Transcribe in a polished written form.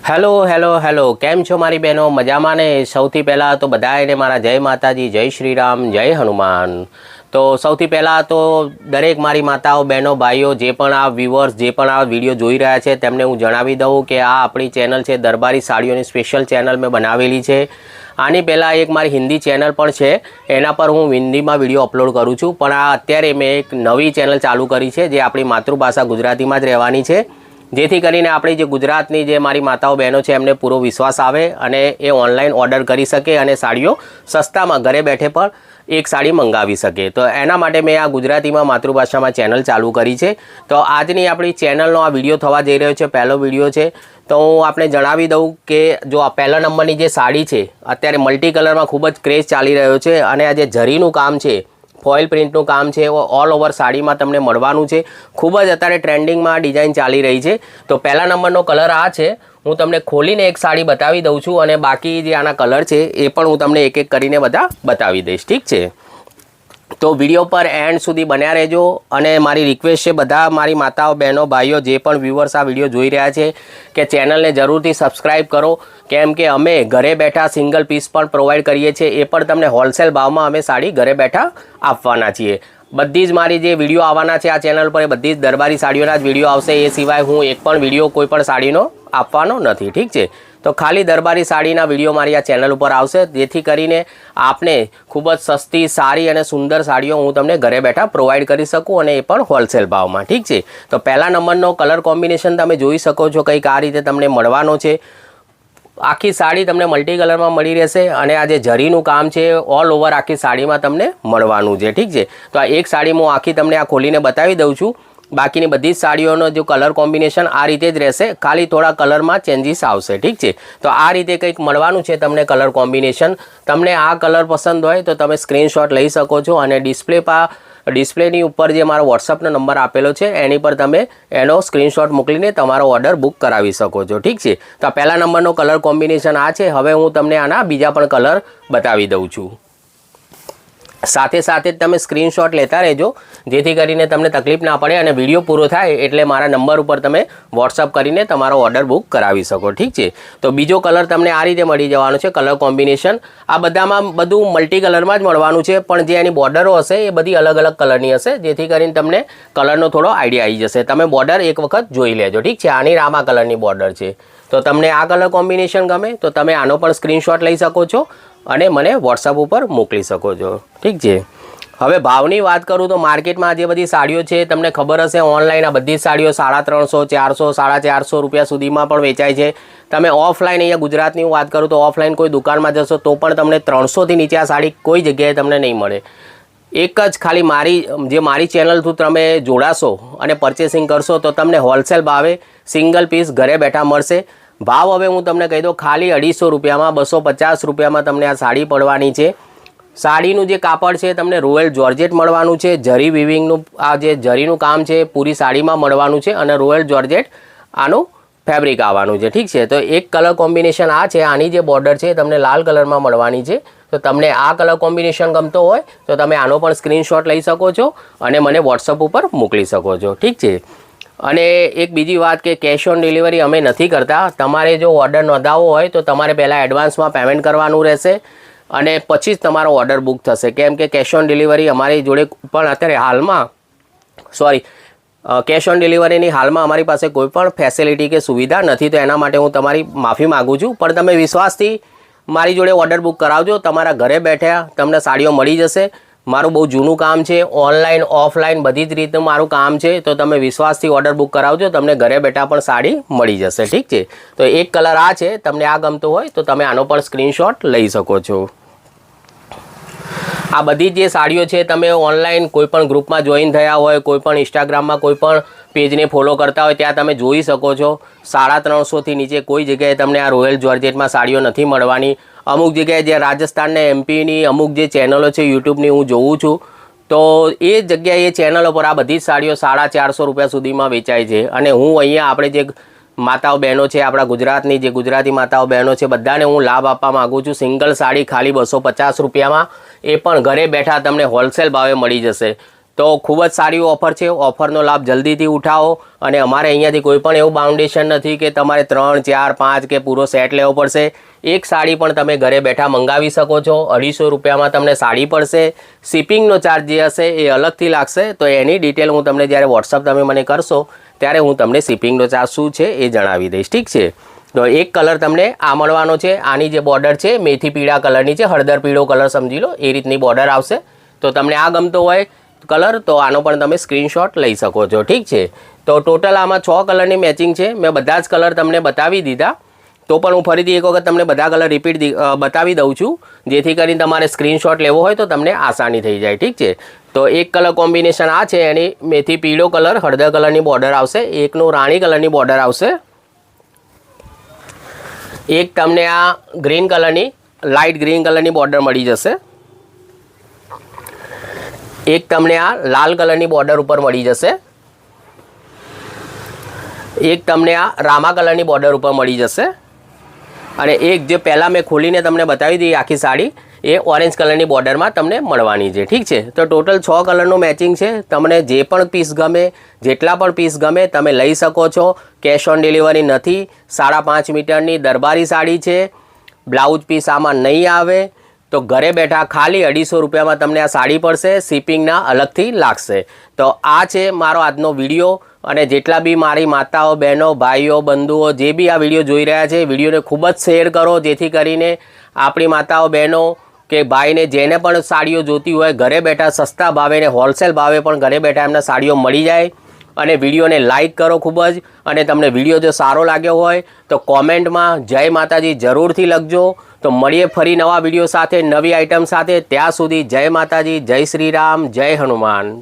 Hello hello hello, કેમ છો મારી બહેનો? મજામાં ને? સૌથી પહેલાં તો બધાને મારા જય માતાજી, જય શ્રી રામ, જય હનુમાન। તો સૌથી પહેલાં તો દરેક મારી માતાઓ, બહેનો, ભાઈઓ જે પણ આ વ્યુઅર્સ જે પણ આ વિડીયો જોઈ રહ્યા છે તેમને હું જણાવી દઉં કે આ આપણી ચેનલ છે દરબારી સાડીઓની સ્પેશિયલ ચેનલ મેં બનાવેલી છે। આની પહેલાં એક મારી હિન્દી ચેનલ પણ છે, એના પર હું હિન્દીમાં વિડીયો અપલોડ કરું છું, પણ આ અત્યારે મેં એક નવી ચેનલ ચાલુ કરી છે જે આપણી માતૃભાષા ગુજરાતીમાં જ રહેવાની છે, જેથી કરીને આપણી જે ગુજરાતની જે મારી માતાઓ બહેનો છે એમને પૂરો વિશ્વાસ આવે અને એ ઓનલાઈન ઓર્ડર કરી શકે અને સાડીઓ સસ્તામાં ઘરે બેઠે પણ એક સાડી મંગાવી શકે। તો એના માટે મેં આ ગુજરાતીમાં માતૃભાષામાં ચેનલ ચાલુ કરી છે। તો આજની આપણી ચેનલનો આ વિડીયો થવા જઈ રહ્યો છે, પહેલો વિડીયો છે। તો હું આપણે જણાવી દઉં કે જો આ પહેલા નંબરની જે સાડી છે અત્યારે મલ્ટી કલરમાં ખૂબ જ ક્રેઝ ચાલી રહ્યો છે અને આ જે જરીનું કામ છે, ફોઇલ પ્રિન્ટનું કામ છે, ઓલ ઓવર સાડીમાં તમને મળવાનું છે। ખૂબ જ અત્યારે ટ્રેન્ડિંગમાં ડિઝાઇન ચાલી રહી છે। તો પહેલા નંબરનો કલર આ છે, હું તમને ખોલીને એક સાડી બતાવી દઉં છું અને બાકી જે આના કલર છે એ પણ હું તમને એક એક કરીને બધા બતાવી દઈશ, ઠીક છે? તો વિડીયો પર એન્ડ સુધી બન્યા રહેજો અને મારી રિક્વેસ્ટ છે બધા મારી માતાઓ, બહેનો, ભાઈઓ જે પણ વ્યુઅર્સ આ વિડીયો જોઈ રહ્યા છે કે ચેનલને જરૂરથી સબસ્ક્રાઈબ કરો, કેમ કે અમે ઘરે બેઠા સિંગલ પીસ પણ પ્રોવાઈડ કરીએ છીએ, એ પણ તમને હોલસેલ ભાવમાં અમે સાડી ઘરે બેઠા આપવાના છીએ। બધી જ મારી જે વિડીયો આવવાના છે આ ચેનલ પર એ બધી જ દરબારી સાડીઓના જ વિડીયો આવશે, એ સિવાય હું એક પણ વિડીયો કોઈ પણ સાડીનો આપવાનો નથી, ઠીક છે? તો ખાલી દરબારી સાડીના વિડીયો મારી આ ચેનલ ઉપર આવશે, જેથી કરીને આપને ખૂબ જ સસ્તી, સારી અને સુંદર સાડીઓ હું તમને ઘરે બેઠા પ્રોવાઈડ કરી શકું અને એ પણ હોલસેલ ભાવમાં, ઠીક છે? તો પહેલા નંબરનો કલર કોમ્બિનેશન તમે જોઈ શકો છો, કંઈક આ રીતે તમને મળવાનો છે। આખી સાડી તમને મલ્ટી કલરમાં મળી રહેશે અને આ જે જરીનું કામ છે ઓલ ઓવર આખી સાડીમાં તમને મળવાનું છે, ઠીક છે? તો આ એક સાડી હું આખી તમને આ ખોલીને બતાવી દઉં છું, બાકીની બધી જ સાડીઓનો જો કલર કોમ્બિનેશન આ રીતે જ રહેશે, ખાલી થોડા કલરમાં ચેન્જીસ આવશે, ઠીક છે? તો આ રીતે કંઈક મળવાનું છે તમને કલર કોમ્બિનેશન। તમને આ કલર પસંદ હોય તો તમે સ્ક્રીનશોટ લઈ શકો છો અને ડિસ્પ્લેની ઉપર જે મારો વોટ્સઅપનો નંબર આપેલો છે એની પર તમે એનો સ્ક્રીનશોટ મોકલીને તમારો ઓર્ડર બુક કરાવી શકો છો, ઠીક છે? તો પહેલા નંબરનો કલર કોમ્બિનેશન આ છે। હવે હું તમને આના બીજા પણ કલર બતાવી દઉં છું, સાથે સાથે જ તમે સ્ક્રીનશોટ લેતા રહેજો, જેથી કરીને તમને તકલીફ ના પડે અને વિડીયો પૂરો થાય એટલે મારા નંબર ઉપર તમે વોટ્સઅપ કરીને તમારો ઓર્ડર બુક કરાવી શકો, ઠીક છે? તો બીજો કલર તમને આ રીતે મળી જવાનો છે કલર કોમ્બિનેશન। આ બધામાં બધું મલ્ટી કલરમાં જ મળવાનું છે, પણ જે એની બોર્ડરો હશે એ બધી અલગ અલગ કલરની હશે, જેથી કરીને તમને કલરનો થોડો આઈડિયા આવી જશે। તમે બોર્ડર એક વખત જોઈ લેજો, ઠીક છે? આની રામા કલરની બોર્ડર છે, તો તમને આ કલર કોમ્બિનેશન ગમે તો તમે આનો પણ સ્ક્રીનશોટ લઈ શકો છો અને મને વોટ્સઅપ ઉપર મોકલી શકો છો, ઠીક છે? હવે ભાવની વાત કરું તો માર્કેટમાં જે બધી સાડીઓ છે તમને ખબર હશે, ઓનલાઈન આ બધી જ સાડીઓ 350, 400, 450 રૂપિયા સુધીમાં પણ વેચાય છે। તમે ઓફલાઈન અહીંયા ગુજરાતની હું વાત કરું તો ઓફલાઈન કોઈ દુકાનમાં જશો તો પણ તમને 300થી નીચે આ સાડી કોઈ જગ્યાએ તમને નહીં મળે। એક જ ખાલી મારી ચેનલ થ્રુ તમે જોડાશો અને પરચેસિંગ કરશો તો તમને હોલસેલ ભાવે સિંગલ પીસ ઘરે બેઠા મળશે। ભાવ હવે હું તમને કહી દઉં, ખાલી 250 રૂપિયામાં, 250 રૂપિયામાં તમને આ સાડી પડવાની છે। સાડીનું જે કાપડ છે તમને રોયલ જોર્જેટ મળવાનું છે, જરી વિવિંગનું આ જે જરીનું કામ છે પૂરી સાડીમાં મળવાનું છે અને રોયલ જોર્જેટ આનું ફેબ્રિક આવવાનું છે, ઠીક છે? તો એક કલર કોમ્બિનેશન આ છે, આની જે બોર્ડર છે તમને લાલ કલરમાં મળવાની છે। તો તમને આ કલર કોમ્બિનેશન ગમતો હોય તો તમે આનો પણ સ્ક્રીનશોટ લઈ શકો છો અને મને વોટ્સઅપ ઉપર મોકલી શકો છો, ઠીક છે? અને એક બીજી વાત કે કેશ ઓન ડિલિવરી અમે નથી કરતા। તમારે જો ઓર્ડર નોંધાવવો હોય તો તમારે પહેલાં એડવાન્સમાં પેમેન્ટ કરવાનું રહેશે અને પછી જ તમારો ઓર્ડર બુક થશે, કેમ કે કેશ ઓન ડિલિવરી અમારી જોડે પણ અત્યારે હાલમાં કેશ ઓન ડિલિવરીની હાલમાં અમારી પાસે કોઈ પણ ફેસિલિટી કે સુવિધા નથી, તો એના માટે હું તમારી માફી માગું છું। પણ તમે વિશ્વાસથી મારી જોડે ઓર્ડર બુક કરાવજો, તમારા ઘરે બેઠા તમને સાડીઓ મળી જશે। મારું બહુ જૂનું કામ છે, ઓનલાઈન ઓફલાઈન બધી જ રીતનું મારું કામ છે, તો તમે વિશ્વાસથી ઓર્ડર બુક કરાવજો, તમને ઘરે બેઠા પણ સાડી મળી જશે, ઠીક છે? તો એક કલર આ છે, તમને આ ગમતું હોય તો તમે આનો પણ સ્ક્રીનશોટ લઈ શકો છો। આ બધી જે સાડીઓ છે તમે ઓનલાઈન કોઈ પણ ગ્રુપમાં જોઈન થયા હોય, કોઈ પણ ઇન્સ્ટાગ્રામમાં કોઈ પણ પેજને ફોલો કરતા હોય ત્યાં તમે જોઈ શકો છો, 350થી નીચે કોઈ જગ્યાએ તમને આ રોયલ જોર્જેટમાં સાડીઓ નથી મળવાની। અમુક જગ્યાએ જે રાજસ્થાન ને એમપીની અમુક જે ચેનલો છે યુટ્યુબની હું જોઉં છું, તો એ જગ્યાએ એ ચેનલો પર આ બધી જ સાડીઓ 450 રૂપિયા સુધીમાં વેચાય છે અને હું અહીંયા આપણે જે માતાઓ બહેનો છે, આપણા ગુજરાતની જે ગુજરાતી માતાઓ બહેનો છે બધાને હું લાભ આપવા માગું છું। સિંગલ સાડી ખાલી 250 રૂપિયામાં, એ પણ ઘરે બેઠા તમને હોલસેલ ભાવે મળી જશે। તો ખૂબ જ સારી ઓફર છે. ઓફરનો લાભ જલ્દીથી ઉઠાવો. અને અમારે અહીંયાથી કોઈ પણ એવું બાઉન્ડેશન નથી કે તમારે 3, 4, 5 કે પૂરો સેટ લેવો પડશે. એક સાડી પણ તમે ઘરે બેઠા મંગાવી શકો છો. 250 રૂપિયામાં તમને સાડી પડશે. શિપિંગનો ચાર્જ જે હશે એ અલગથી લાગશે. તો એની ડિટેલ હું તમને જ્યારે વોટ્સઅપ તમે મને કરશો ત્યારે હું તમને શિપિંગનો ચાર્જ શું છે એ જણાવી દઈશ. ઠીક છે. તો એક કલર તમને આ મળવાનો છે. આની જે બોર્ડર છે મેથી પીળા કલરની છે, હળદર પીળો કલર સમજી લો, એ રીતની બોર્ડર આવશે. તો તમને આ ગમતો હોય કલર તો આનો પણ તમે સ્ક્રીનશોટ લઈ શકો છો. ઠીક છે. તો ટોટલ આમાં 6 કલરની મેચિંગ છે. મેં બધા જ કલર તમને બતાવી દીધા. તો પણ હું ફરીથી એક વખત તમને બધા કલર રિપીટ બતાવી દઉં છું, જેથી કરીને તમારે સ્ક્રીનશોટ લેવો હોય તો તમને આસાની થઈ જાય. ઠીક છે. તો એક કલર કોમ્બિનેશન આ છે, એની મેથી પીળો કલર હળદર કલરની બોર્ડર આવશે. એકનું રાણી કલરની બોર્ડર આવશે. એક તમને આ ગ્રીન કલરની લાઇટ ગ્રીન કલરની બોર્ડર મળી જશે. એક તમને આ લાલ કલરની બોર્ડર ઉપર મળી જશે. એક તમને આ રામા કલરની બોર્ડર ઉપર મળી જશે. અને એક જે પહેલાં મેં ખોલીને તમને બતાવી હતી આખી સાડી, એ ઓરેન્જ કલરની બોર્ડરમાં તમને મળવાની છે. ઠીક છે. તો ટોટલ 6 કલરનું મેચિંગ છે. તમને જે પણ પીસ ગમે, જેટલા પણ પીસ ગમે તમે લઈ શકો છો. કેશ ઓન ડિલિવરી નથી. 5.5 મીટરની દરબારી સાડી છે. બ્લાઉઝ પીસ આમાં નહીં આવે. તો ઘરે બેઠા ખાલી 250 રૂપિયામાં તમને આ સાડી પડશે. શિપિંગના અલગથી લાગશે. તો આ છે મારો આજનો વિડીયો. અને જેટલા બી મારી માતાઓ, બહેનો, ભાઈઓ, બંધુઓ જે બી આ વિડીયો જોઈ રહ્યા છે, વિડીયોને ખૂબ જ શેર કરો, જેથી કરીને આપણી માતાઓ, બહેનો કે ભાઈને જેને પણ સાડીઓ જોતી હોય ઘરે બેઠા સસ્તા ભાવે ને હોલસેલ ભાવે પણ ઘરે બેઠા એમને સાડીઓ મળી જાય. અને વિડીયોને લાઇક કરો ખૂબ જ. અને તમને વિડીયો જો સારો લાગ્યો હોય તો કોમેન્ટમાં જય માતાજી જરૂરથી લખજો. તો મળીએ ફરી નવા વિડીયો સાથે, નવી આઇટમ સાથે. ત્યાં સુધી જય માતાજી, જય શ્રી રામ, જય હનુમાન.